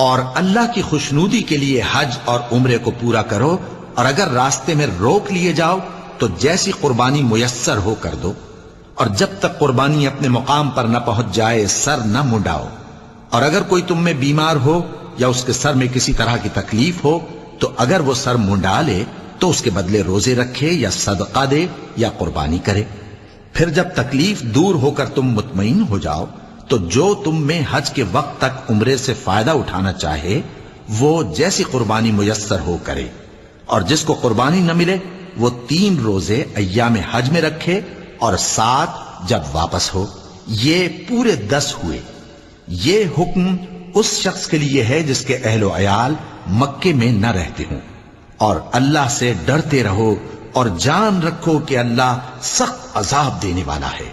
اور اللہ کی خوشنودی کے لیے حج اور عمرے کو پورا کرو، اور اگر راستے میں روک لیے جاؤ تو جیسی قربانی میسر ہو کر دو، اور جب تک قربانی اپنے مقام پر نہ پہنچ جائے سر نہ منڈاؤ۔ اور اگر کوئی تم میں بیمار ہو یا اس کے سر میں کسی طرح کی تکلیف ہو تو اگر وہ سر منڈا لے تو اس کے بدلے روزے رکھے یا صدقہ دے یا قربانی کرے۔ پھر جب تکلیف دور ہو کر تم مطمئن ہو جاؤ تو جو تم میں حج کے وقت تک عمرے سے فائدہ اٹھانا چاہے وہ جیسی قربانی میسر ہو کرے، اور جس کو قربانی نہ ملے وہ 3 روزے ایام حج میں رکھے اور 7 جب واپس ہو، یہ پورے 10 ہوئے۔ یہ حکم اس شخص کے لیے ہے جس کے اہل و عیال مکے میں نہ رہتے ہوں۔ اور اللہ سے ڈرتے رہو اور جان رکھو کہ اللہ سخت عذاب دینے والا ہے۔